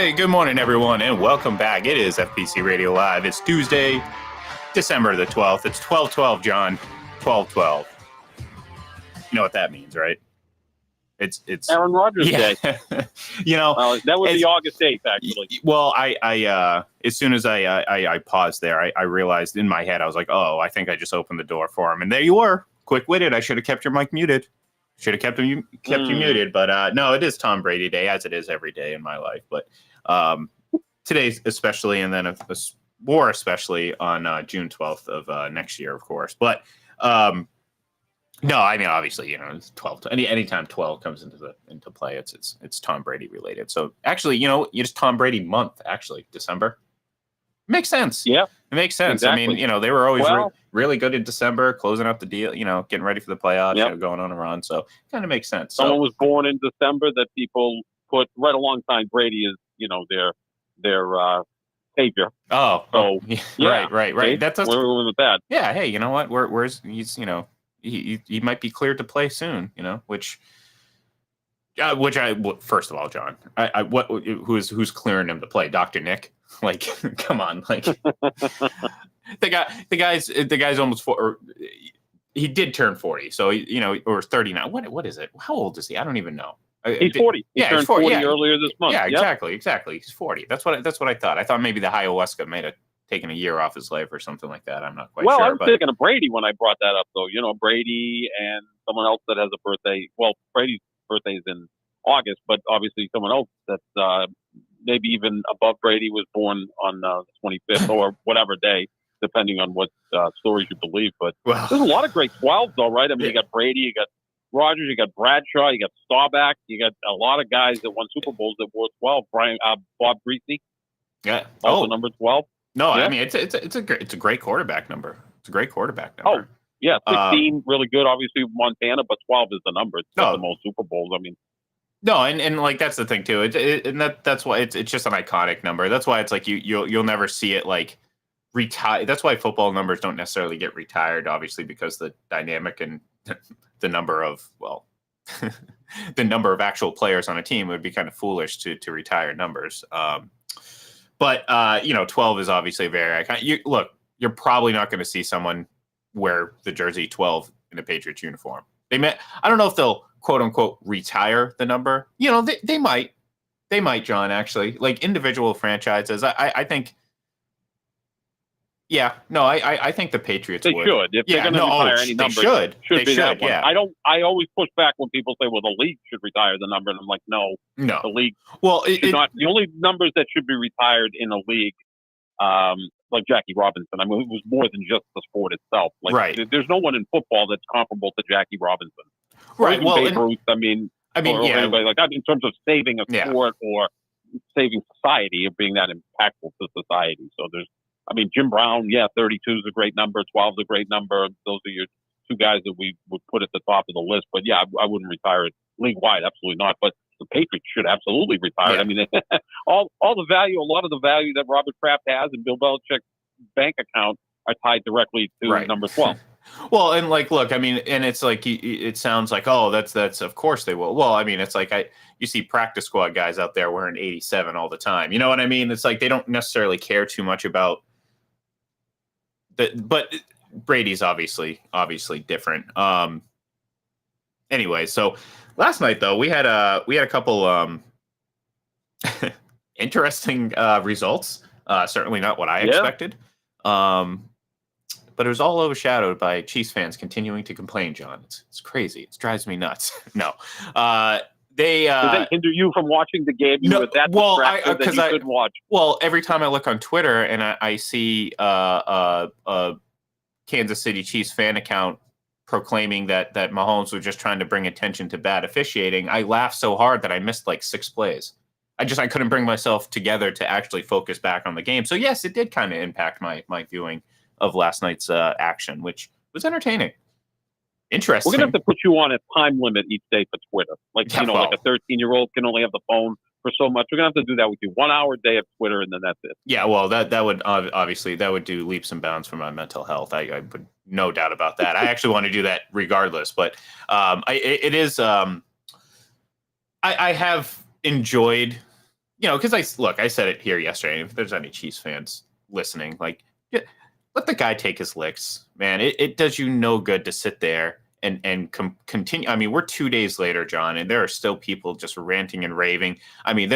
Hey, good morning, everyone, and welcome back. It is FPC Radio Live. It's Tuesday, December the 12th. It's 12/12, John. 12/12. You know what that means, right? It's Aaron Rodgers Day. You know, that was the August 8th, actually. Well, I as soon as I paused there, I realized in my head, I was like, oh, I think I just opened the door for him. And there you were, quick-witted. I should have kept your mic muted. Should have kept you muted, but no, it is Tom Brady Day, as it is every day in my life. But today, especially, and then more especially on June 12th of next year, of course. But no, I mean, obviously, it's 12. Anytime 12 comes into play, it's Tom Brady related. So actually, it's Tom Brady month. Actually, December makes sense. Yeah, it makes sense. Exactly. I mean, they were always really good in December, closing out the deal. Getting ready for the playoffs, going on a run. So kind of makes sense. Someone was born in December that people put right alongside Brady as their savior. Oh, so yeah, right. That's we're with that. Yeah, hey, you know what? Where's he's he might be cleared to play soon. Which first of all, John, who's clearing him to play? Dr. Nick? Like, come on, like the guy's almost he did turn 40, so or 39. What is it? How old is he? I don't even know. He's 40. He turned 40 earlier this month. Yeah, exactly. He's 40. That's what I thought. I thought maybe the ayahuasca may have taken a year off his life or something like that. I'm not quite sure. Well, I was thinking of Brady when I brought that up, though. Brady and someone else that has a birthday. Well, Brady's birthday is in August, but obviously someone else that's maybe even above Brady was born on the 25th or whatever day, depending on what stories you believe. But there's a lot of great 12s, though, right? I mean, you got Brady, you got Rodgers, you got Bradshaw, you got Staubach, you got a lot of guys that won Super Bowls that wore 12. Bob Greasy, also number 12. No, I mean it's a great quarterback number. It's a great quarterback number. Oh, yeah, 16 really good. Obviously Montana, but 12 is the number. It's got the most Super Bowls. I mean. No, and like that's the thing too. That's why it's just an iconic number. That's why it's like you'll never see it like retire. That's why football numbers don't necessarily get retired, obviously, because the dynamic and the number of the number of actual players on a team would be kind of foolish to retire numbers. But 12 is obviously very iconic. Look, you're probably not going to see someone wear the jersey 12 in a Patriots uniform. I don't know if they'll quote unquote retire the number. They might, John, actually, like individual franchises. I think. Yeah, no, I think the Patriots would. Should. If they're going to retire any number, should be that one. Yeah. I always push back when people say, well, the league should retire the number. And I'm like, no. The league should not. The only numbers that should be retired in a league, like Jackie Robinson, I mean, it was more than just the sport itself. Like, right. There's no one in football that's comparable to Jackie Robinson. Right. Well, Babe Ruth, or anybody like that in terms of saving a sport or saving society or being that impactful to society. So Jim Brown, 32 is a great number. 12 is a great number. Those are your two guys that we would put at the top of the list. But I wouldn't retire it league-wide. Absolutely not. But the Patriots should absolutely retire. Yeah. I mean, all the value, a lot of the value that Robert Kraft has and Bill Belichick's bank account are tied directly to number 12. Well, and like, look, I mean, and it's like, it sounds like, oh, that's of course they will. Well, I mean, it's like you see practice squad guys out there wearing 87 all the time. You know what I mean? It's like they don't necessarily care too much about but Brady's obviously different. Anyway, so last night though we had a couple interesting results. Certainly not what I expected. But it was all overshadowed by Chiefs fans continuing to complain. John, it's crazy. It drives me nuts. No, did they hinder you from watching the game? You were that distracted that you couldn't watch. Well, every time I look on Twitter and I see Kansas City Chiefs fan account proclaiming that Mahomes was just trying to bring attention to bad officiating, I laughed so hard that I missed like 6 plays. I couldn't bring myself together to actually focus back on the game. So yes, it did kind of impact my viewing of last night's action, which was entertaining. Interesting. We're gonna have to put you on a time limit each day for Twitter. Like like a 13-year-old can only have the phone for so much. We're gonna have to do that with you. 1 hour a day of Twitter, and then that's it. Yeah, well, that would obviously that would do leaps and bounds for my mental health. I would no doubt about that. I actually want to do that regardless. But I have enjoyed because I said it here yesterday. If there's any Chiefs fans listening, like, yeah, let the guy take his licks, man. It does you no good to sit there and continue. I mean, we're 2 days later, John, and there are still people just ranting and raving. I mean,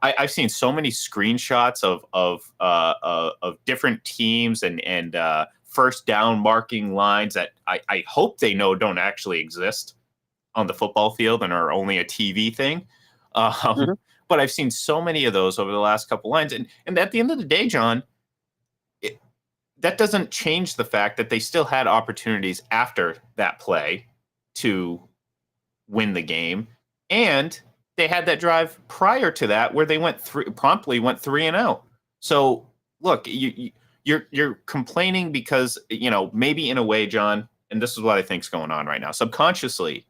I've seen so many screenshots of different teams and first down marking lines that I hope they know don't actually exist on the football field and are only a TV thing. Mhm. But I've seen so many of those over the last couple lines, and at the end of the day, John, that doesn't change the fact that they still had opportunities after that play to win the game, and they had that drive prior to that where they promptly went 3-0. So look, you're complaining because maybe in a way, John, and this is what I think is going on right now. Subconsciously,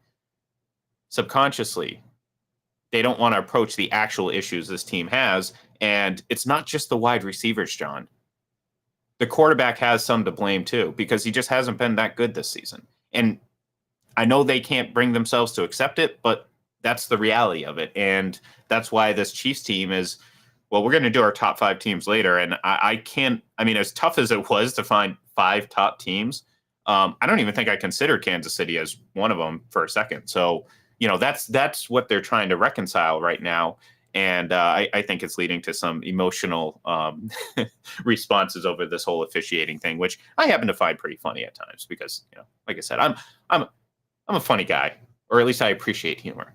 they don't want to approach the actual issues this team has, and it's not just the wide receivers, John. The quarterback has some to blame too, because he just hasn't been that good this season. And I know they can't bring themselves to accept it, but that's the reality of it. And that's why this Chiefs team is, well, we're going to do our top 5 teams later. And I can't, I mean, as tough as it was to find 5 top teams, I don't even think I consider Kansas City as one of them for a second. So, that's what they're trying to reconcile right now. And I think it's leading to some emotional responses over this whole officiating thing, which I happen to find pretty funny at times because, like I said, I'm a funny guy, or at least I appreciate humor.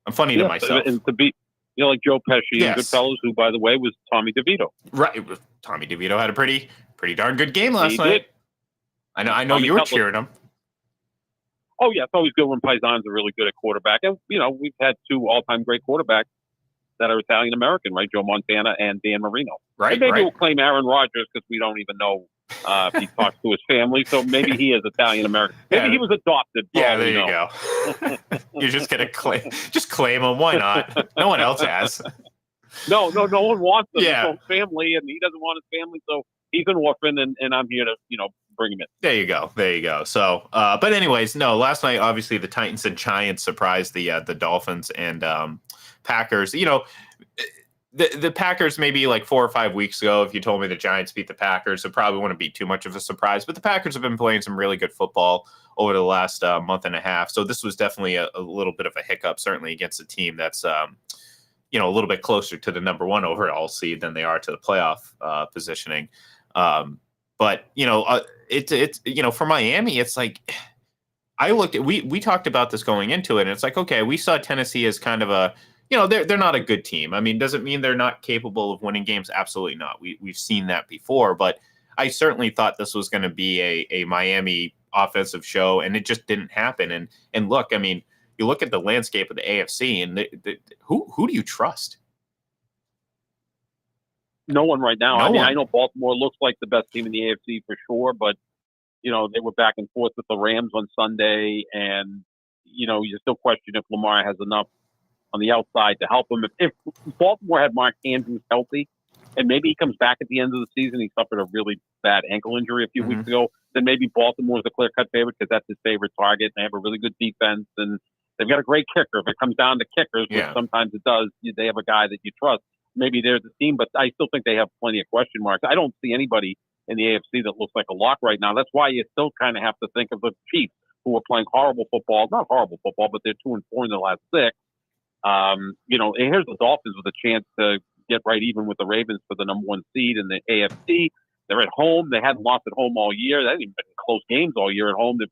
I'm funny to myself. And to be, like Joe Pesci Yes. and Goodfellas, who, by the way, was Tommy DeVito. Right. Tommy DeVito had a pretty darn good game last He night. did. I know Tommy you were Cutler. cheering him. Oh, yeah, it's always good when Paisans are really good at quarterback. And, we've had 2 all-time great quarterbacks that are Italian-American, right? Joe Montana and Dan Marino. Right, and maybe right. we'll claim Aaron Rodgers because we don't even know if he talks to his family. So maybe he is Italian-American. Maybe he was adopted. Yeah, there you go. You're just going to claim him. Why not? No one else has. No one wants him. Yeah. His own family, and he doesn't want his family, so he's an orphan, and I'm here to, bring him in. There you go. So, but anyways, no. Last night, obviously, the Titans and Giants surprised the Dolphins and Packers. The Packers maybe like 4 or 5 weeks ago, if you told me the Giants beat the Packers, it probably wouldn't be too much of a surprise. But the Packers have been playing some really good football over the last month and a half. So this was definitely a little bit of a hiccup, certainly against a team that's a little bit closer to the number 1 overall seed than they are to the playoff positioning. But it's for Miami, it's like I looked at we talked about this going into it, and it's like, okay, we saw Tennessee as kind of a they're not a good team. I mean, does it mean they're not capable of winning games? Absolutely not. We've seen that before, but I certainly thought this was going to be a Miami offensive show, and it just didn't happen. And look, I mean, you look at the landscape of the AFC, and who do you trust? No one right now. No one. I know Baltimore looks like the best team in the AFC for sure, but they were back and forth with the Rams on Sunday, and you still question if Lamar has enough on the outside to help him. If Baltimore had Mark Andrews healthy, and maybe he comes back at the end of the season, he suffered a really bad ankle injury a few weeks ago, then maybe Baltimore's the clear-cut favorite because that's his favorite target. They have a really good defense, and they've got a great kicker. If it comes down to kickers, which sometimes it does, they have a guy that you trust. Maybe they're the team, but I still think they have plenty of question marks. I don't see anybody in the AFC that looks like a lock right now. That's why you still kind of have to think of the Chiefs, who are playing horrible football. Not horrible football, but they're 2-4 in the last 6. And here's the Dolphins with a chance to get right even with the Ravens for the number 1 seed in the AFC. They're at home. They hadn't lost at home all year. They hadn't even been in close games all year at home. The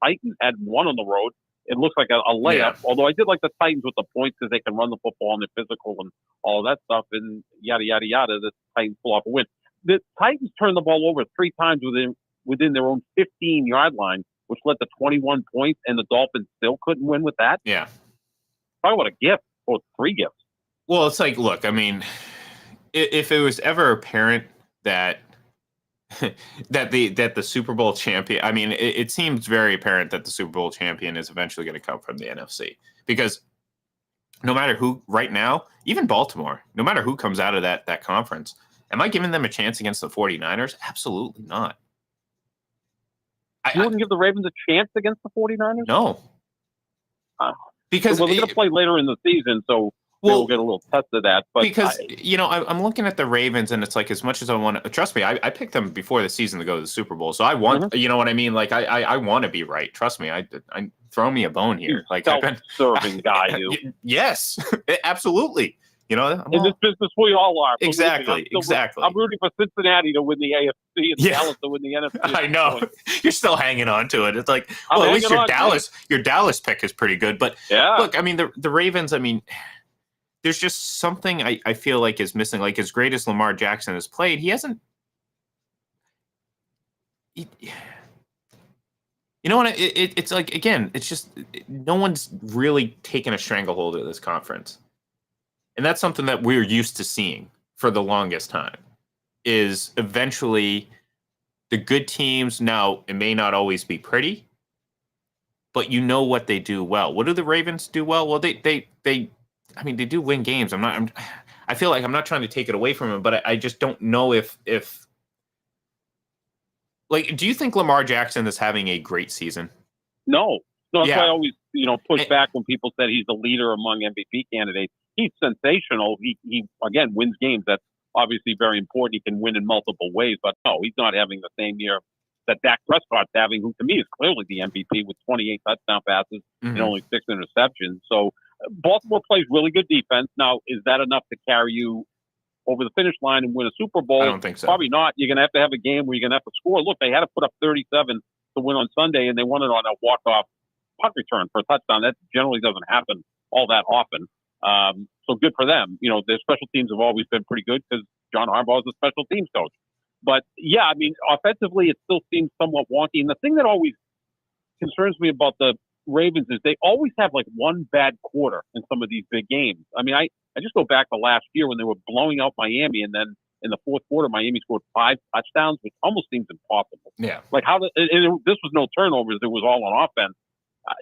Titans had won on the road. It looks like a layup, although I did like the Titans with the points because they can run the football and they're physical and all that stuff, and yada, yada, yada. The Titans pull off a win. The Titans turned the ball over 3 times within their own 15-yard line, which led to 21 points, and the Dolphins still couldn't win with that. Yeah. Talk about a gift, or 3 gifts. Well, it's like, look, I mean, if it was ever apparent that that the Super Bowl champion, I mean, it seems very apparent that the Super Bowl champion is eventually going to come from the NFC, because no matter who right now, even Baltimore, no matter who comes out of that conference, am I giving them a chance against the 49ers? Absolutely not. You wouldn't give the Ravens a chance against the 49ers? No. Because they're going to play later in the season, so we'll get a little test of that. But because I'm looking at the Ravens, and it's like, as much as I want to, trust me, I picked them before the season to go to the Super Bowl, so I want, you know what I mean? Like I want to be right. Trust me, I throw me a bone here. Like self-serving guy, you. Yes, absolutely. In this business, we all are. Exactly. I'm rooting for Cincinnati to win the AFC and Dallas to win the NFC. I know. You're still hanging on to it. It's like, well, at least your Dallas pick is pretty good. But look, I mean, the Ravens, I mean, there's just something I feel like is missing. Like, as great as Lamar Jackson has played, he hasn't. You know what? It's like, again, it's just no one's really taken a stranglehold of this conference. And that's something that we're used to seeing for the longest time, is eventually the good teams. Now, it may not always be pretty, but you know what they do well. What do the Ravens do well? Well, they do win games. I feel like I'm not trying to take it away from them, but I just don't know if like, do you think Lamar Jackson is having a great season? No. That's why I always, push back when people said he's the leader among MVP candidates. He's sensational. He again wins games. That's obviously very important. He can win in multiple ways, but no, he's not having the same year that Dak Prescott's having, who to me is clearly the MVP with 28 touchdown passes and only 6 interceptions. So Baltimore plays really good defense. Now, is that enough to carry you over the finish line and win a Super Bowl? I don't think so. Probably not. You're going to have a game where you're going to have to score. Look, they had to put up 37 to win on Sunday, and they won it on a walk-off punt return for a touchdown. That generally doesn't happen all that often. So good for them. Their special teams have always been pretty good because John Harbaugh is a special teams coach. But yeah, I mean, offensively, it still seems somewhat wonky. And the thing that always concerns me about the Ravens is they always have like one bad quarter in some of these big games. I mean, I just go back to last year when they were blowing out Miami, and then in the fourth quarter, Miami scored 5 touchdowns, which almost seems impossible. Yeah. Like this was no turnovers. It was all on offense.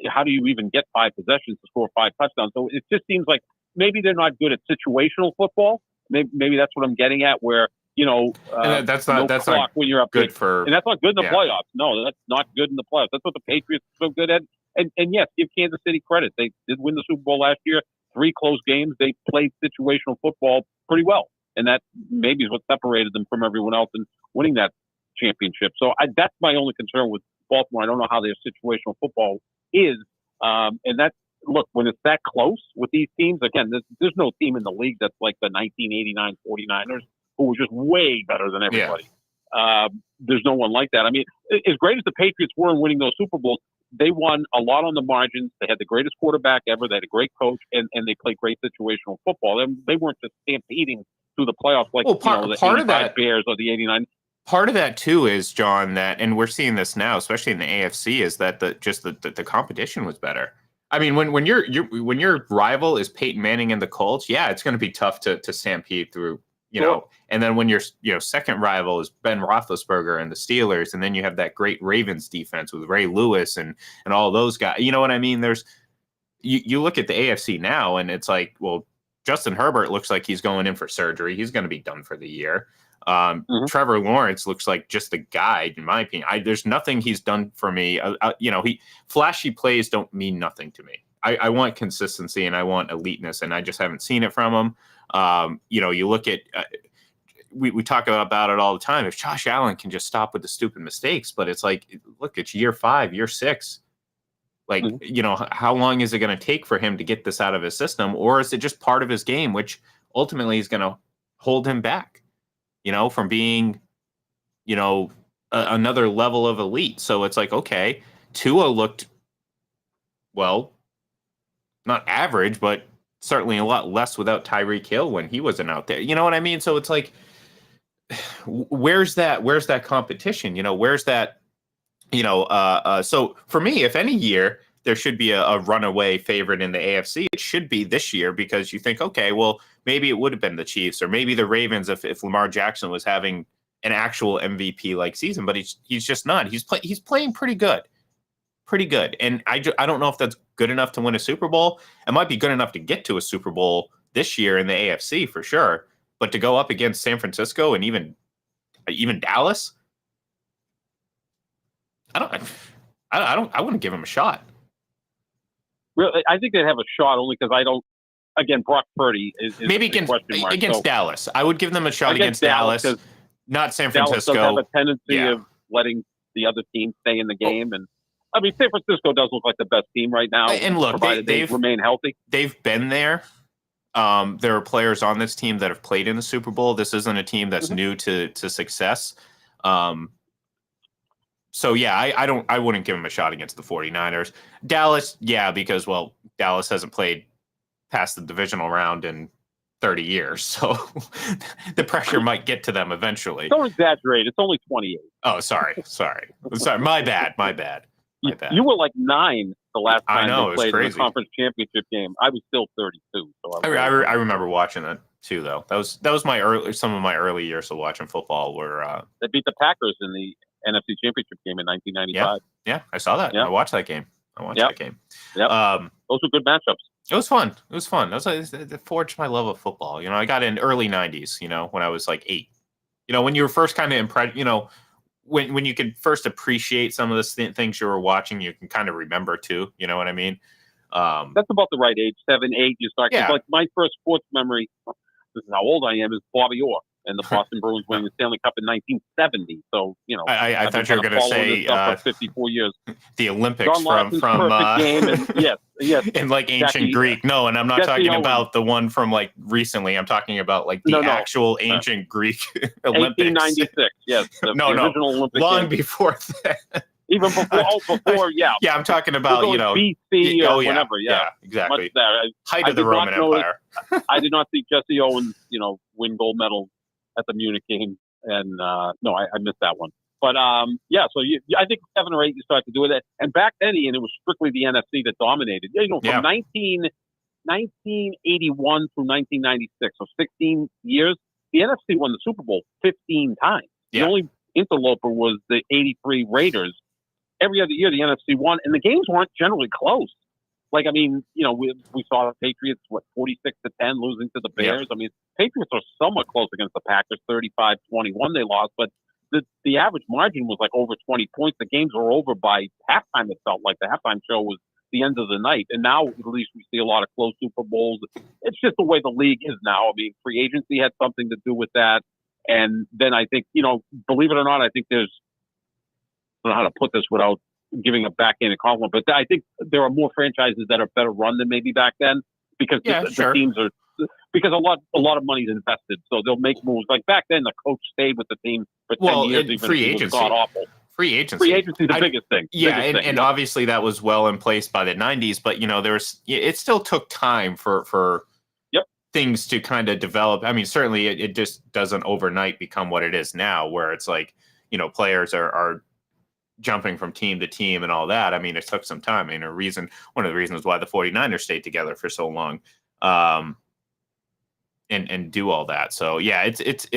How do you even get 5 possessions to score 5 touchdowns? So it just seems like maybe they're not good at situational football. Maybe that's what I'm getting at, where, that's not when you're up good for, and that's not good in the playoffs. No, that's not good in the playoffs. That's what the Patriots are so good at. And yes, give Kansas City credit. They did win the Super Bowl last year. 3 close games. They played situational football pretty well. And that maybe is what separated them from everyone else in winning that championship. So that's my only concern with Baltimore. I don't know how their situational football is. And that's, look, when it's that close with these teams, again, there's no team in the league that's like the 1989 49ers, who were just way better than everybody. Yeah. There's no one like that. I mean, as great as the Patriots were in winning those Super Bowls, they won a lot on the margins. They had the greatest quarterback ever. They had a great coach, and they played great situational football. They weren't just stampeding through the playoffs like the 85 Bears or the 89. Part of that too is, John, that, and we're seeing this now, especially in the AFC, is that the competition was better. I mean, when your rival is Peyton Manning and the Colts, yeah, it's going to be tough to stampede through, and then when your second rival is Ben Roethlisberger and the Steelers, and then you have that great Ravens defense with Ray Lewis and all those guys. You know what I mean? There's you look at the AFC now, and it's like, well, Justin Herbert looks like he's going in for surgery. He's going to be done for the year. Trevor Lawrence looks like just a guide, in my opinion. There's nothing he's done for me. Flashy plays don't mean nothing to me. I want consistency and I want eliteness, and I just haven't seen it from him. You look at we talk about it all the time. If Josh Allen can just stop with the stupid mistakes, but it's like, look, it's year 5, year 6. Like, how long is it going to take for him to get this out of his system? Or is it just part of his game, which ultimately is going to hold him back, from being, another level of elite? So it's like, okay, Tua looked, well, not average, but certainly a lot less without Tyreek Hill when he wasn't out there. You know what I mean? So it's like, where's that competition? Where's that, so for me, if any year there should be a runaway favorite in the AFC, it should be this year, because you think, okay, well, maybe it would have been the Chiefs or maybe the Ravens if Lamar Jackson was having an actual MVP like season, but he's just not. He's playing pretty good. And I don't know if that's good enough to win a Super Bowl. It might be good enough to get to a Super Bowl this year in the AFC for sure, but to go up against San Francisco and even Dallas, I wouldn't give him a shot. Really, I think they'd have a shot only because I don't again, Brock Purdy is maybe the question mark. against So, Dallas. I would give them a shot against Dallas, 'cause not San Dallas does have Francisco. a tendency Yeah. of letting the other team stay in the game, and I mean, San Francisco does look like the best team right now, And look, provided they remain healthy. They've been there. There are players on this team that have played in the Super Bowl. This isn't a team that's new to success. So yeah, I wouldn't give them a shot against the 49ers. Dallas, yeah, because well, Dallas hasn't played past the divisional round in 30 years. So the pressure might get to them eventually. Don't exaggerate. It's only 28. Oh, sorry. My bad. You were like 9 the last time they played in the conference championship game. I was still 32. So I remember watching that too, though. That was some of my early years of watching football. Were they beat the Packers in the NFC Championship game in 1995? Yeah, I saw that. Yeah. I watched that game. Yeah. Those were good matchups. It was fun. It forged my love of football. I got in early 90s, when I was like 8. When you were first kind of impressed, when you could first appreciate some of the things you were watching, you can kind of remember too. You know what I mean? That's about the right age, 7, 8. You start. Yeah. Like my first sports memory, this is how old I am, is Bobby Orr and the Boston Bruins winning the Stanley Cup in 1970. So, I thought you were going to say for 54 years. The Olympics from game and, yes, in like ancient Greek. No, and I'm not talking about the one from like recently. I'm talking about like the actual ancient Greek Olympics. 1896. Yes, the original Olympic long game. Before that. Even before, yeah. Yeah, I'm talking about, BC or whatever, yeah, exactly. Much there. Height of the Roman Empire. I did not see Jesse Owens, win gold medal at the Munich game, and I missed that one. But so I think 7 or 8 you start to do it, and back then, Ian, it was strictly the NFC that dominated. From 1981 through 1996, so 16 years, the NFC won the Super Bowl 15 times. Yeah. The only interloper was the '83 Raiders. Every other year, the NFC won, and the games weren't generally close. Like, I mean, we saw the Patriots, 46-10 losing to the Bears. Yeah. I mean, Patriots are somewhat close against the Packers, 35-21 they lost, but the average margin was like over 20 points. The games were over by halftime, it felt like. The halftime show was the end of the night. And now, at least, we see a lot of close Super Bowls. It's just the way the league is now. I mean, free agency had something to do with that. And then I think, believe it or not, I think I don't know how to put this without giving a backhanded compliment, but I think there are more franchises that are better run than maybe back then because the teams are, because a lot of money is invested, so they'll make moves. Like back then, the coach stayed with the team for 10 years. Even free agency, awful. Free agency is the biggest thing. Yeah, and obviously that was well in place by the 90s, but it still took time for things to kind of develop. I mean, certainly it just doesn't overnight become what it is now, where it's like players are jumping from team to team and all that. I mean, it took some time. I mean, one of the reasons why the 49ers stayed together for so long, and do all that. So yeah, it's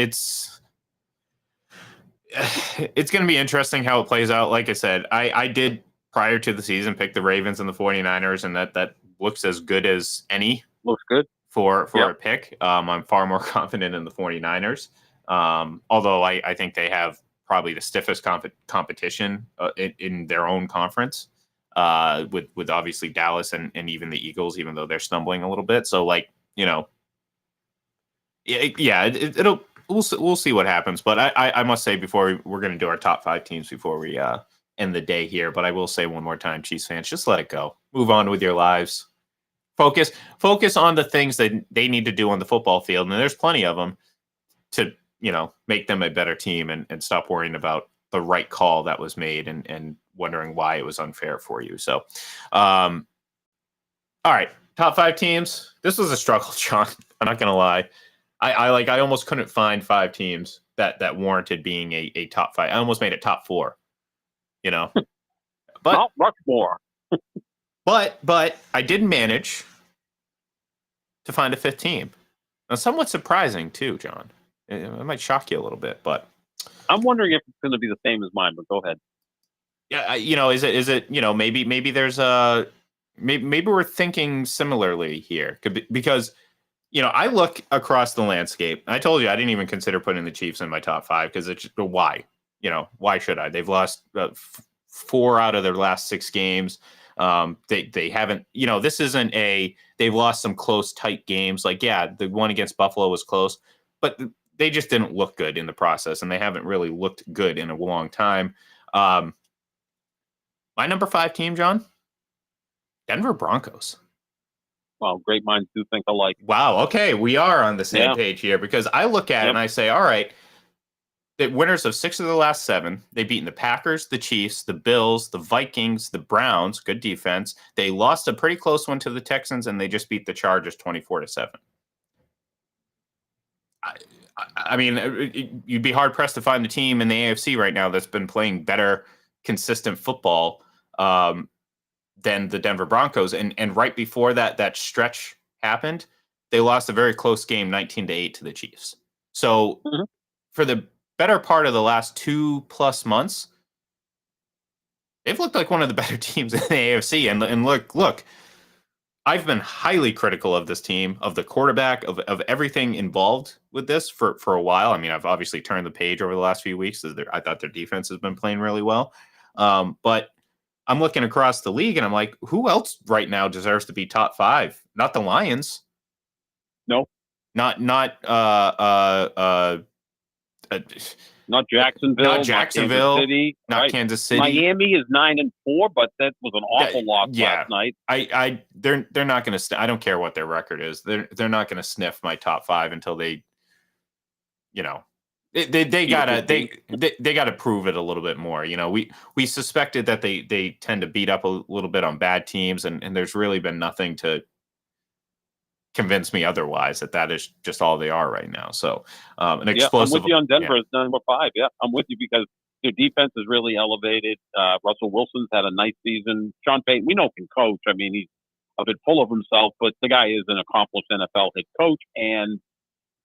going to be interesting how it plays out. Like I said, I did prior to the season pick the Ravens and the 49ers, and that looks as good as any. Looks good for a pick. I'm far more confident in the 49ers. Although I think they have probably the stiffest competition in their own conference, with obviously Dallas and even the Eagles, even though they're stumbling a little bit. So we'll see what happens. But I must say, before we're going to do our top 5 teams before we end the day here, but I will say one more time, Chiefs fans, just let it go. Move on with your lives. Focus on the things that they need to do on the football field, and there's plenty of them to make them a better team, and stop worrying about the right call that was made and wondering why it was unfair for you. So, all right, top 5 teams. This was a struggle, John. I'm not gonna lie. I almost couldn't find 5 teams that warranted being a top 5. I almost made it top 4. But not much more. but I did manage to find a 5th team. Now, somewhat surprising too, John. It might shock you a little bit, but I'm wondering if it's going to be the same as mine. But go ahead. Yeah, is it maybe there's maybe we're thinking similarly here, because I look across the landscape. I told you I didn't even consider putting the Chiefs in my top 5 because it's why? Why should I? They've lost 4 out of their last 6 games. They haven't, this isn't they've lost some close, tight games. Like, yeah, the one against Buffalo was close, but they just didn't look good in the process, and they haven't really looked good in a long time. My number 5 team, John, Denver Broncos. Well, great minds do think alike. Wow. Okay, we are on the same Yeah. page here, because I look at it Yep. and I say, all right, the winners of 6 of the last 7. They've beaten the Packers, the Chiefs, the Bills, the Vikings, the Browns. Good defense. They lost a pretty close one to the Texans, and they just beat the Chargers 24-7. I mean, you'd be hard pressed to find a team in the AFC right now that's been playing better, consistent football than the Denver Broncos. And right before that stretch happened, they lost a very close game, 19-8 to the Chiefs. So for the better part of the last 2+ months, they've looked like one of the better teams in the AFC. And look, I've been highly critical of this team, of the quarterback, of everything involved with this for a while. I mean, I've obviously turned the page over the last few weeks. I thought their defense has been playing really well. But I'm looking across the league and I'm like, who else right now deserves to be top 5? Not the Lions. No. Not Jacksonville. Not Jacksonville. Kansas City. Not Kansas City. Miami is 9-4, but that was an awful loss last night. They're not going to. I don't care what their record is. They're not going to sniff my top 5 until they, they gotta prove it a little bit more. We suspected that they tend to beat up a little bit on bad teams, and there's really been nothing to convince me otherwise that is just all they are right now. So an explosive. I'm with you on Denver. It's number 5. Yeah, I'm with you because their defense is really elevated. Russell Wilson's had a nice season. Sean Payton, we know, can coach. I mean, he's a bit full of himself, but the guy is an accomplished NFL head coach. And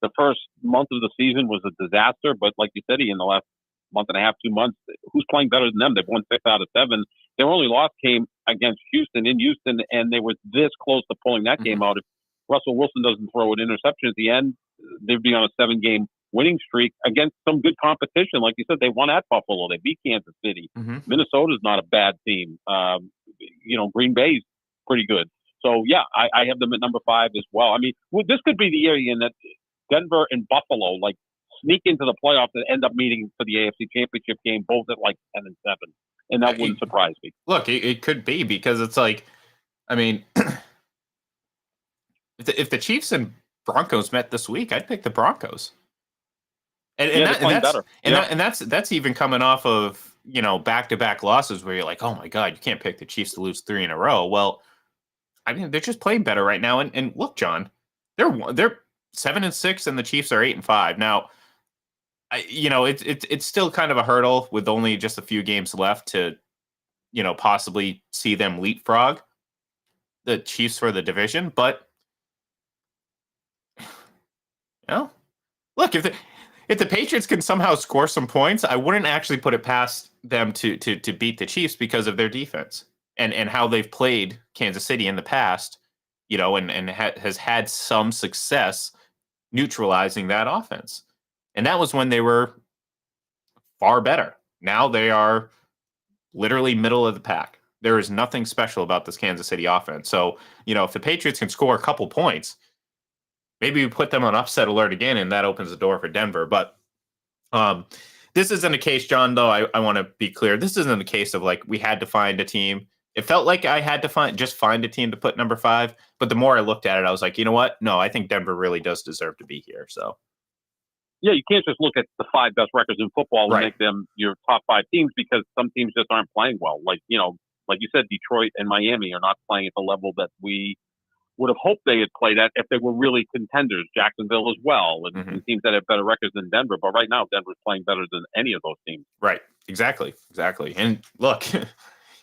the first month of the season was a disaster. But like you said, in the last month and a half, 2 months, who's playing better than them? They've won 6 out of 7. Their only loss came against Houston in Houston, and they were this close to pulling that game out. If Russell Wilson doesn't throw an interception at the end, they'd be on a 7-game winning streak against some good competition. Like you said, they won at Buffalo. They beat Kansas City. Minnesota's not a bad team. Green Bay's pretty good. So, yeah, I have them at number 5 as well. I mean, this could be the year in that Denver and Buffalo, sneak into the playoffs and end up meeting for the AFC Championship game, both at 10-7. And that wouldn't surprise me. Look, it could be, because it's I mean, if the Chiefs and Broncos met this week, I'd pick the Broncos. That's even coming off of back-to-back losses where you're like, oh my God, you can't pick the Chiefs to lose 3 in a row. Well, I mean, they're just playing better right now. And look, John, they're 7-6 and the Chiefs are 8-5 now. It's still kind of a hurdle with only just a few games left to possibly see them leapfrog the Chiefs for the division, but. Look, if the Patriots can somehow score some points, I wouldn't actually put it past them to beat the Chiefs because of their defense and how they've played Kansas City in the past, and has had some success neutralizing that offense. And that was when they were far better. Now they are literally middle of the pack. There is nothing special about this Kansas City offense. So, if the Patriots can score a couple points, maybe we put them on upset alert again, and that opens the door for Denver. But this isn't a case, John, though. I want to be clear. This isn't a case of we had to find a team. It felt like I had to find a team to put number 5. But the more I looked at it, I was like, you know what? No, I think Denver really does deserve to be here. So, yeah, you can't just look at the 5 best records in football and make them your top 5 teams, because some teams just aren't playing well. Like you said, Detroit and Miami are not playing at the level that we would have hoped they had played at if they were really contenders. Jacksonville as well, and teams that have better records than Denver. But right now, Denver's playing better than any of those teams. Right. Exactly. And look,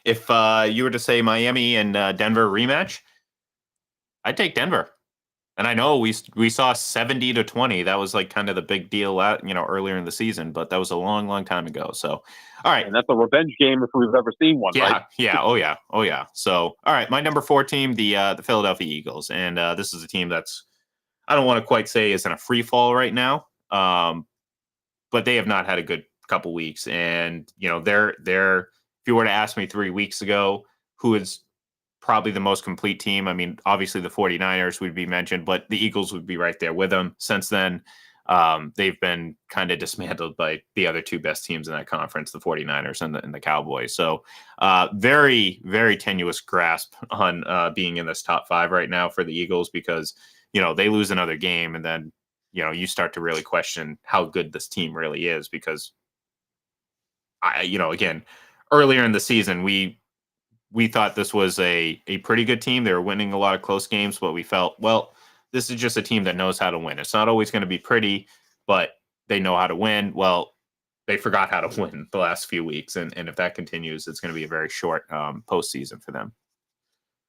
if you were to say Miami and Denver rematch, I'd take Denver. And I know we saw 70-20. That was kind of the big deal earlier in the season, but that was a long, long time ago. So, all right. And that's a revenge game if we've ever seen one, right? Yeah. Oh, yeah. So, all right. My number 4 team, the Philadelphia Eagles. And this is a team that's, I don't want to quite say is in a free fall right now. But they have not had a good couple weeks. And, they're if you were to ask me 3 weeks ago, who is probably the most complete team. I mean, obviously the 49ers would be mentioned, but the Eagles would be right there with them. Since then, they've been kind of dismantled by the other two best teams in that conference, the 49ers and the Cowboys. So very, very tenuous grasp on being in this top five right now for the Eagles because, they lose another game and then, you start to really question how good this team really is because again, earlier in the season, we thought this was a pretty good team. They were winning a lot of close games, but we felt, well, this is just a team that knows how to win. It's not always going to be pretty, but they know how to win. Well, they forgot how to win the last few weeks, and if that continues, it's going to be a very short postseason for them.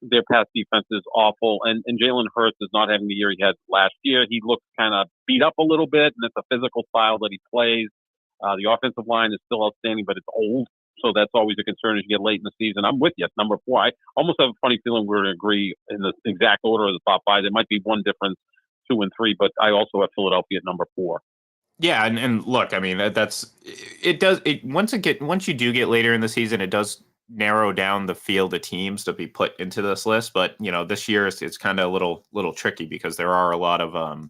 Their pass defense is awful, and Jalen Hurts is not having the year he had last year. He looks kind of beat up a little bit, and it's a physical style that he plays. The offensive line is still outstanding, but it's old. So that's always a concern as you get late in the season. I'm with you. Number 4. I almost have a funny feeling we're going to agree in the exact order of the top 5. There might be one difference, 2 and 3, but I also have Philadelphia at number 4. Yeah, and look, I mean once you do get later in the season, it does narrow down the field of teams to be put into this list. But this year it's kind of a little tricky because there are a lot of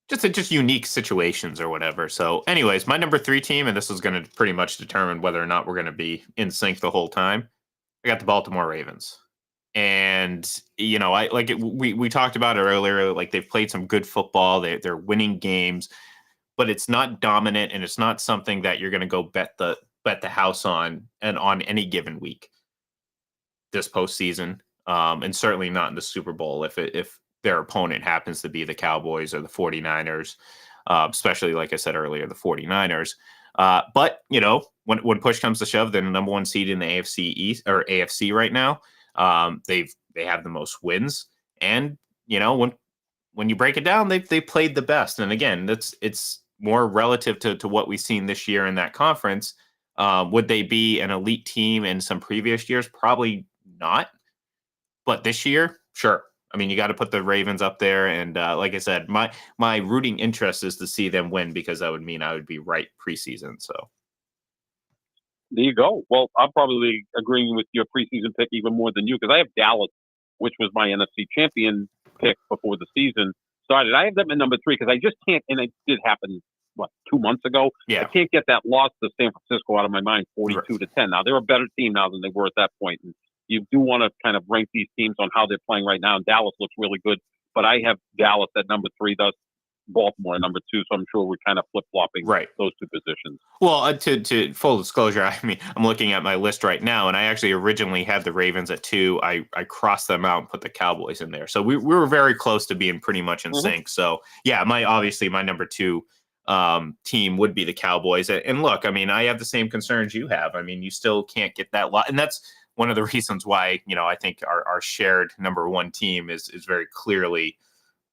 just unique situations or whatever. So anyways, my number 3 team, and this is going to pretty much determine whether or not we're going to be in sync the whole time. I got the Baltimore Ravens. And, we talked about it earlier, like they've played some good football. They're winning games, but it's not dominant and it's not something that you're going to go bet the house on and on any given week this postseason. And certainly not in the Super Bowl if their opponent happens to be the Cowboys or the 49ers, especially, like I said earlier, the 49ers. But, when push comes to shove, they're the number 1 seed in the AFC East or AFC right now. They have the most wins. And, when you break it down, they played the best. And again, it's more relative to what we've seen this year in that conference. Would they be an elite team in some previous years? Probably not. But this year, sure. I mean, you got to put the Ravens up there. And like I said, my rooting interest is to see them win because that would mean I would be right preseason. So there you go. Well, I'm probably agreeing with your preseason pick even more than you because I have Dallas, which was my NFC champion pick before the season started. I have them at number 3 because I just can't, and it did happen, 2 months ago? Yeah. I can't get that loss to San Francisco out of my mind, 42-10. Now, they're a better team now than they were at that point. And you do want to kind of rank these teams on how they're playing right now. And Dallas looks really good, but I have Dallas at number 3, thus Baltimore at number 2. So I'm sure we're kind of flip-flopping those two positions. Well, to full disclosure, I mean, I'm looking at my list right now, and I actually originally had the Ravens at 2. I crossed them out and put the Cowboys in there. So we were very close to being pretty much in sync. So yeah, my number 2 team would be the Cowboys. And look, I mean, I have the same concerns you have. I mean, you still can't get that lot, and that's one of the reasons why, I think our shared number 1 team is very clearly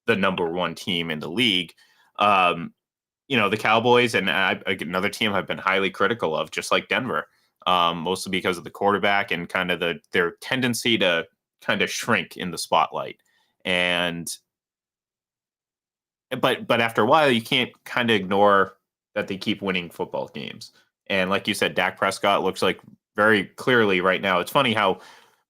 the number 1 team in the league. The Cowboys and another team I've been highly critical of, just like Denver, mostly because of the quarterback and kind of their tendency to kind of shrink in the spotlight. But after a while, you can't kind of ignore that they keep winning football games. And like you said, Dak Prescott looks like very clearly right now. It's funny how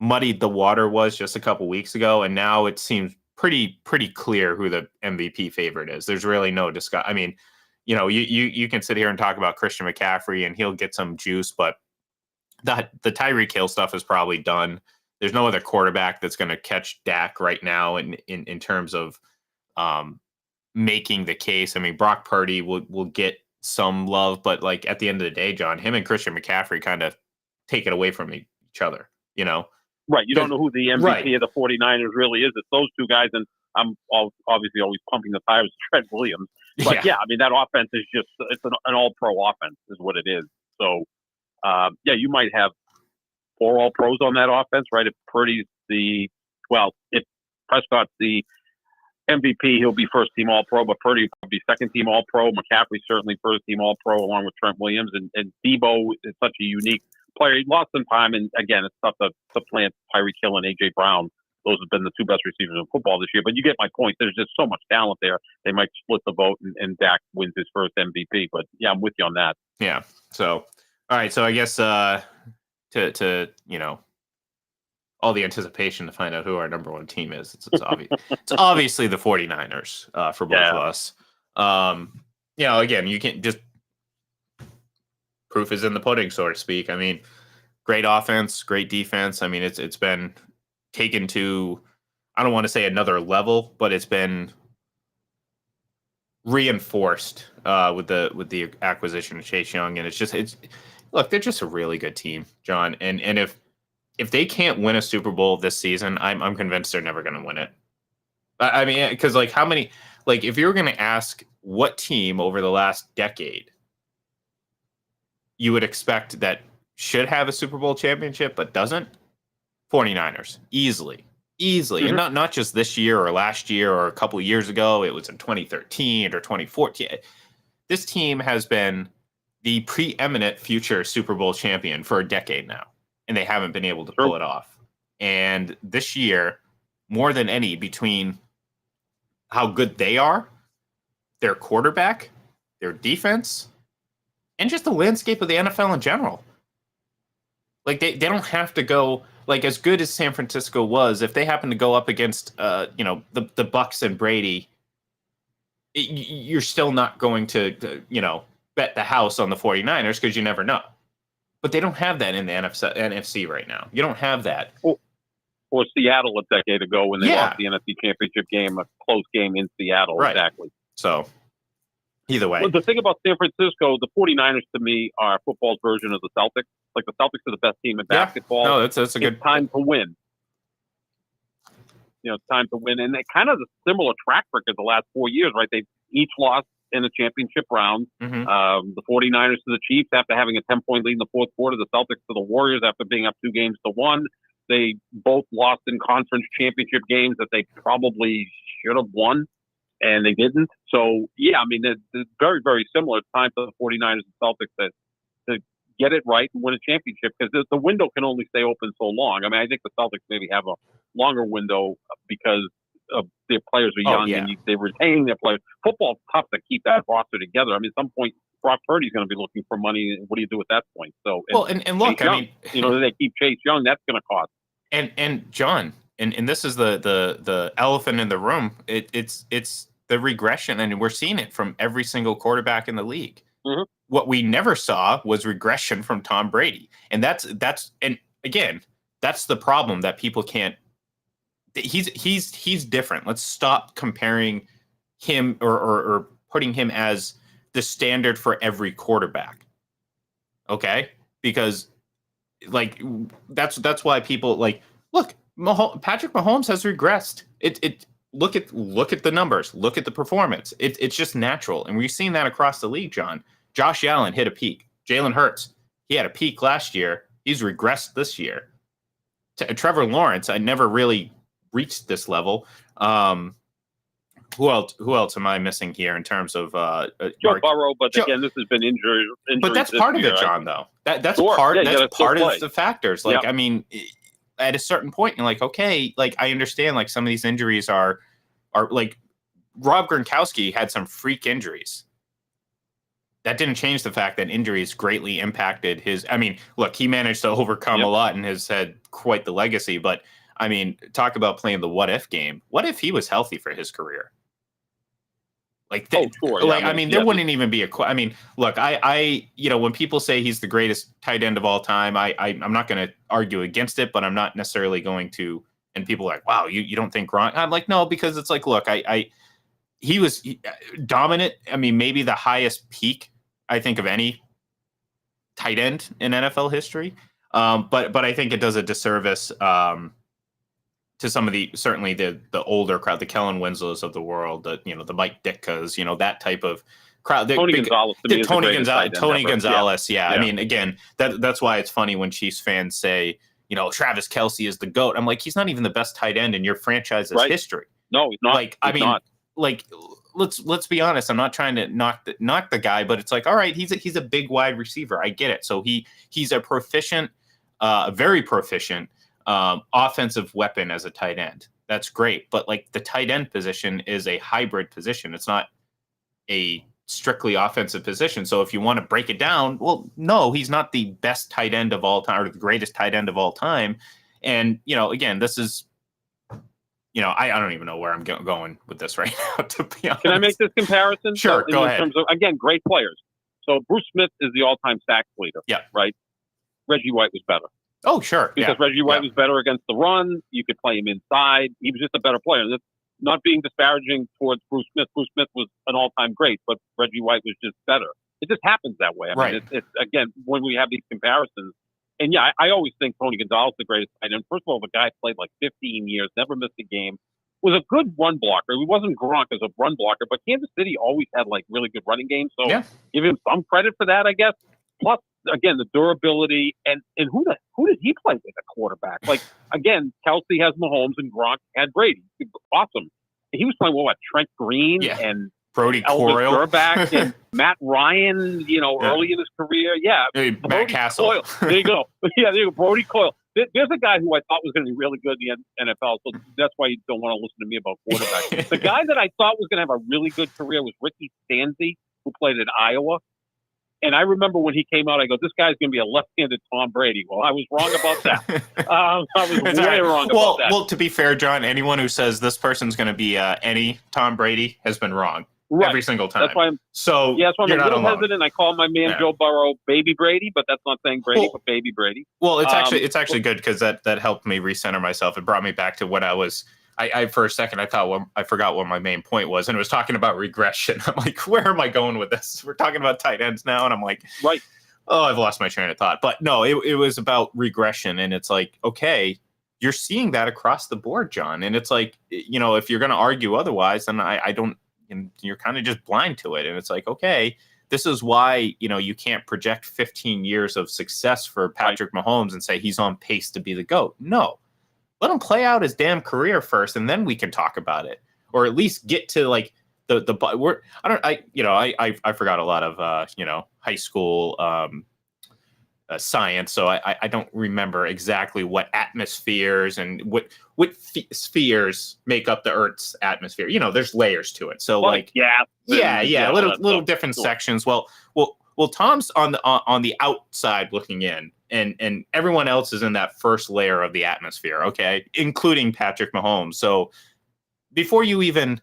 muddied the water was just a couple weeks ago, and now it seems pretty clear who the MVP favorite is. There's really no discussion. I mean, you can sit here and talk about Christian McCaffrey and he'll get some juice, but the Tyreek Hill stuff is probably done. There's no other quarterback that's going to catch Dak right now in terms of making the case. I mean, Brock Purdy will get some love, but like at the end of the day, John, him and Christian McCaffrey kind of take it away from each other, Right. You don't know who the MVP of the 49ers really is. It's those two guys, and I'm obviously always pumping the tires of Trent Williams. But yeah, I mean, that offense is just, it's an all-pro offense is what it is. So, you might have 4 all-pros on that offense, right? If Purdy's if Prescott's the MVP, he'll be first-team all-pro, but Purdy will be second-team all-pro. McCaffrey's certainly first-team all-pro along with Trent Williams. And Debo is such a unique player. He lost some time, and again, it's tough to plant Tyreek Hill and A.J. Brown. Those have been the 2 best receivers in football this year. But you get my point. There's just so much talent there. They might split the vote, and Dak wins his first MVP. But yeah, I'm with you on that. Yeah. So, all right. So I guess to all the anticipation to find out who our number one team is. It's obvious. It's obviously the 49ers for both of us. Again, you can't just proof is in the pudding, so to speak. I mean, great offense, great defense. I mean, it's been taken to, I don't want to say another level, but it's been reinforced with the acquisition of Chase Young, and look, they're just a really good team, John. And if they can't win a Super Bowl this season, I'm convinced they're never going to win it. I mean, because like how many, like if you were going to ask what team over the last decade you would expect that should have a Super Bowl championship but doesn't, 49ers easily. Mm-hmm. And not just this year or last year or a couple of years ago. It was in 2013 or 2014. This team has been the preeminent future Super Bowl champion for a decade now, and they haven't been able to pull it off. And this year, more than any, between how good they are, their quarterback, their defense, and just the landscape of the NFL in general. Like they don't have to go, like as good as San Francisco was, if they happen to go up against the Bucks and Brady, you're still not going to bet the house on the 49ers because you never know. But they don't have that in the NFC right now. You don't have that. Or Seattle a decade ago when they lost the NFC Championship game, a close game in Seattle. Right. Exactly. So either way. Well, the thing about San Francisco, the 49ers to me are football's version of the Celtics. Like the Celtics are the best team in basketball. No, that's a good time to win. It's time to win. And they kind of a similar track record the last 4 years, right? They've each lost in a championship round. Mm-hmm. The 49ers to the Chiefs after having a 10-point lead in the fourth quarter. The Celtics to the Warriors after being up 2-1. They both lost in conference championship games that they probably should have won, and they didn't. So, yeah, I mean, it's very, very similar. It's time for the 49ers and Celtics to get it right and win a championship because the window can only stay open so long. I mean, I think the Celtics maybe have a longer window because of their players are young and they're retaining their players. Football's tough to keep that roster together. I mean, at some point, Brock Purdy's going to be looking for money. What do you do at that point? So, and look, Chase I Young, they keep Chase Young. That's going to cost. And John, and this is the elephant in the room. It's the regression, and we're seeing it from every single quarterback in the league. Mm-hmm. What we never saw was regression from Tom Brady, and that's and again, that's the problem that people can't. He's different. Let's stop comparing him or putting him as the standard for every quarterback. Okay, because like that's why people like look. Patrick Mahomes has regressed. Look at the numbers. Look at the performance. It's just natural, and we've seen that across the league. John, Josh Allen hit a peak. Jalen Hurts, he had a peak last year. He's regressed this year. Trevor Lawrence, I never really reached this level. Who else am I missing here in terms of Joe Burrow? But again, this has been injury. But that's part of it, John. Though that's part of the factors. Like, I mean, at a certain point, you're like, okay, like I understand. Like some of these injuries are like Rob Gronkowski had some freak injuries. That didn't change the fact that injuries greatly impacted his. I mean, look, he managed to overcome a lot and has had quite the legacy. But I mean, talk about playing the what if game. What if he was healthy for his career? Like, there wouldn't even be I mean, look, I when people say he's the greatest tight end of all time, I'm not going to argue against it, but I'm not necessarily going to. And people are like, wow, you don't think Gronk? I'm like, no, because it's like, look, he was dominant. I mean, maybe the highest peak I think of any tight end in NFL history. But I think it does a disservice to some of certainly the older crowd, the Kellen Winslows of the world, the Mike Ditkas, that type of crowd. Tony Gonzalez. Yeah. I mean, again, that's why it's funny when Chiefs fans say, Travis Kelce is the GOAT. I'm like, he's not even the best tight end in your franchise's history. No, he's not. Like, let's be honest. I'm not trying to knock the guy, but it's like, all right, he's a big wide receiver. I get it. So he's a proficient, very proficient offensive weapon as a tight end. That's great. But like the tight end position is a hybrid position. It's not a strictly offensive position. So if you want to break it down, well, no, he's not the best tight end of all time or the greatest tight end of all time. And, again, this is, I don't even know where I'm going with this right now, to be honest. Can I make this comparison? Sure, go ahead. In terms of, again, great players. So Bruce Smith is the all-time sacks leader. Yeah. Right? Reggie White was better. Oh, sure. Because Reggie White was better against the run. You could play him inside. He was just a better player. That's not being disparaging towards Bruce Smith. Bruce Smith was an all-time great, but Reggie White was just better. It just happens that way. I mean, it's again, when we have these comparisons, and yeah, I always think Tony Gonzalez is the greatest tight end. First of all, the guy played like 15 years, never missed a game, was a good run blocker. He wasn't Gronk as a run blocker, but Kansas City always had like really good running games. So give him some credit for that, I guess. Plus, again, the durability and who did he play with at quarterback? Like, again, Kelsey has Mahomes and Gronk had Brady. Awesome. He was playing Trent Green and Brody Elvis Coyle. Grbac and Matt Ryan, early in his career. Yeah. Matt Castle. Coyle. There you go. Yeah, there you go. Brody Coyle. There's a guy who I thought was going to be really good in the NFL, so that's why you don't want to listen to me about quarterbacks. The guy that I thought was going to have a really good career was Ricky Stanzi, who played at Iowa. And I remember when he came out, I go, this guy's going to be a left-handed Tom Brady. Well, I was wrong about that. I was way wrong about that. Well, to be fair, John, anyone who says this person's going to be any Tom Brady has been wrong every single time. That's why I'm a little hesitant. I call my man Joe Burrow Baby Brady, but that's not saying Brady, but Baby Brady. Well, it's actually good because that helped me recenter myself. It brought me back to when I was. I for a second I thought I forgot what my main point was, and it was talking about regression. I'm like, where am I going with this? We're talking about tight ends now, and I'm like, right. Oh, I've lost my train of thought. But no, it was about regression, and it's like, okay, you're seeing that across the board, John, and it's like, if you're going to argue otherwise, then I don't. You're kind of just blind to it, and it's like, okay, this is why you can't project 15 years of success for Patrick Mahomes and say he's on pace to be the GOAT. No. Let him play out his damn career first, and then we can talk about it, or at least get to like I forgot a lot of high school science, so I don't remember exactly what atmospheres and what spheres make up the Earth's atmosphere. There's layers to it, so little different sections. Well, Tom's on the outside looking in. And everyone else is in that first layer of the atmosphere, okay, including Patrick Mahomes. So before you even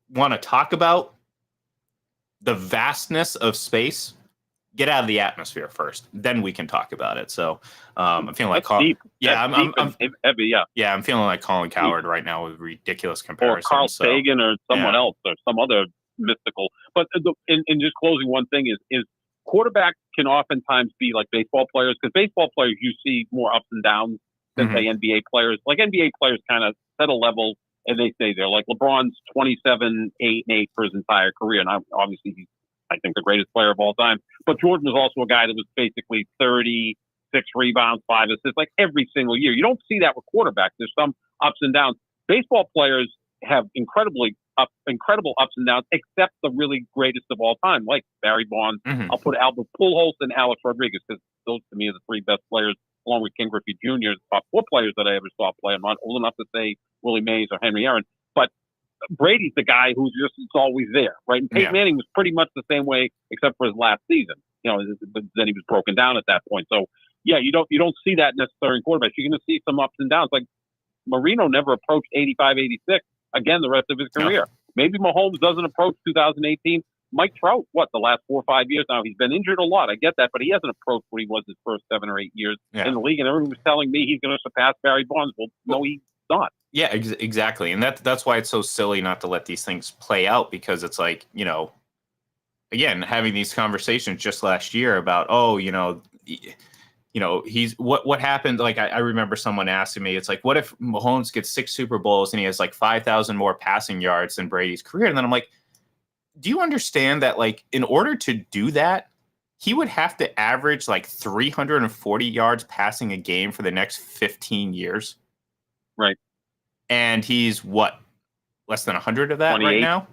want to talk about the vastness of space, get out of the atmosphere first. Then we can talk about it. So I'm feeling like I'm feeling like Colin Cowherd right now with ridiculous comparisons. Or Carl Sagan or someone else or some other mystical. But in just closing, one thing is quarterbacks can oftentimes be like baseball players, because baseball players, you see more ups and downs than say NBA players. Like NBA players kind of set a level and they stay there. Like LeBron's 27, 8, and 8 for his entire career. And obviously he's, I think, the greatest player of all time. But Jordan was also a guy that was basically 30, 6 rebounds, 5 assists, like every single year. You don't see that with quarterbacks. There's some ups and downs. Baseball players have incredible ups and downs, except the really greatest of all time, like Barry Bonds. I'll put Albert Pujols and Alex Rodriguez, because those to me are the 3 best players, along with Ken Griffey Jr., top 4 players that I ever saw play. I'm not old enough to say Willie Mays or Henry Aaron, but Brady's the guy who's just always there, right? And Peyton Manning was pretty much the same way, except for his last season. But then he was broken down at that point. So yeah, you don't see that necessarily in quarterbacks. You're going to see some ups and downs. Like Marino never approached 85, 86 again the rest of his career. No. Maybe Mahomes doesn't approach 2018. Mike Trout, the last 4 or 5 years now, he's been injured a lot. I get that, but he hasn't approached what he was his first 7 or 8 years in the league. And everyone was telling me he's going to surpass Barry Bonds. Well, no, he's not. Yeah, exactly. And that's why it's so silly not to let these things play out, because it's like, again, having these conversations just last year about, he's what happened. Like, I remember someone asking me, it's like, what if Mahomes gets 6 Super Bowls and he has like 5,000 more passing yards than Brady's career? And then I'm like, do you understand that, like, in order to do that, he would have to average like 340 yards passing a game for the next 15 years? Right. And he's less than 100 of that 28 right now?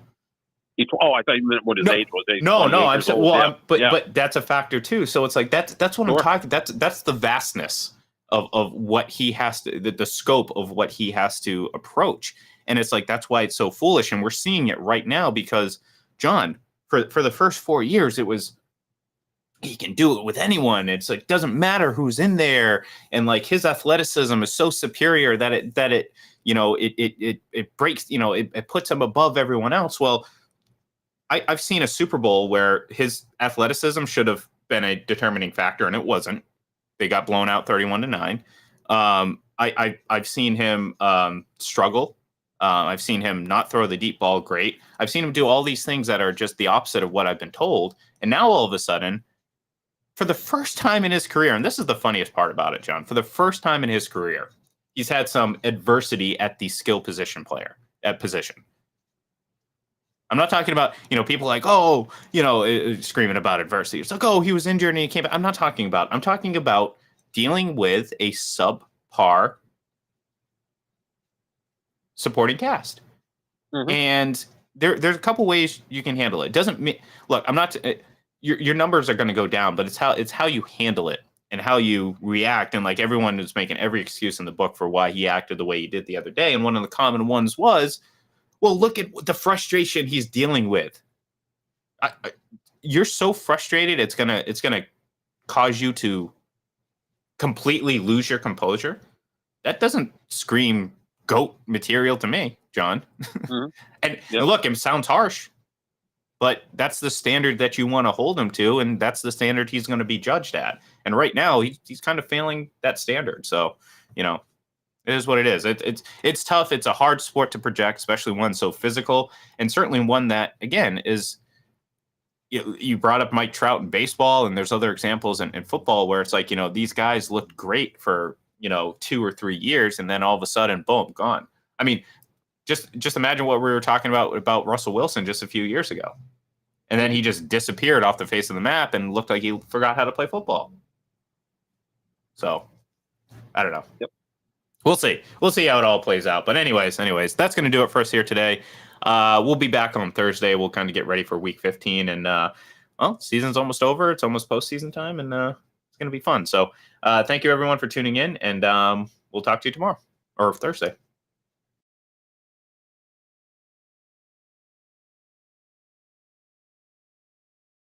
I thought you meant what his age was. I'm saying, but that's a factor too. So it's like that's what I'm talking. That's the vastness of what he has to, the scope of what he has to approach. And it's like, that's why it's so foolish. And we're seeing it right now because, John, for the first 4 years, it was he can do it with anyone. It's like doesn't matter who's in there, and like his athleticism is so superior that it it breaks, it puts him above everyone else. Well, I've seen a Super Bowl where his athleticism should have been a determining factor, and it wasn't. They got blown out 31-9. I've seen him struggle. I've seen him not throw the deep ball great. I've seen him do all these things that are just the opposite of what I've been told. And now all of a sudden, for the first time in his career, and this is the funniest part about it, John, for the first time in his career, he's had some adversity at the skill position position. I'm not talking about, people like, screaming about adversity. It's like, oh, he was injured and he came back. I'm talking about dealing with a subpar supporting cast. Mhm. And there's a couple ways you can handle it. Doesn't mean, look, I'm not, your numbers are going to go down, but it's how you handle it and how you react. And like everyone is making every excuse in the book for why he acted the way he did the other day. And one of the common ones was, well, look at the frustration he's dealing with. You're so frustrated, it's gonna cause you to completely lose your composure. That doesn't scream GOAT material to me, John. Mhm. And Yep. look, it sounds harsh, but that's the standard that you want to hold him to, and that's the standard he's going to be judged at. And right now, he's kind of failing that standard. So, it is what it is. It's tough. It's a hard sport to project, especially one so physical, and certainly one that, again, is. You brought up Mike Trout in baseball, and there's other examples in football where it's like, these guys looked great for 2 or 3 years, and then all of a sudden, boom, gone. I mean, just imagine what we were talking about Russell Wilson just a few years ago, and then he just disappeared off the face of the map and looked like he forgot how to play football. So, I don't know. Yep. We'll see how it all plays out. But anyways, that's going to do it for us here today. We'll be back on Thursday. We'll kind of get ready for week 15, and season's almost over. It's almost postseason time, and it's going to be fun. So thank you everyone for tuning in, and we'll talk to you tomorrow or Thursday.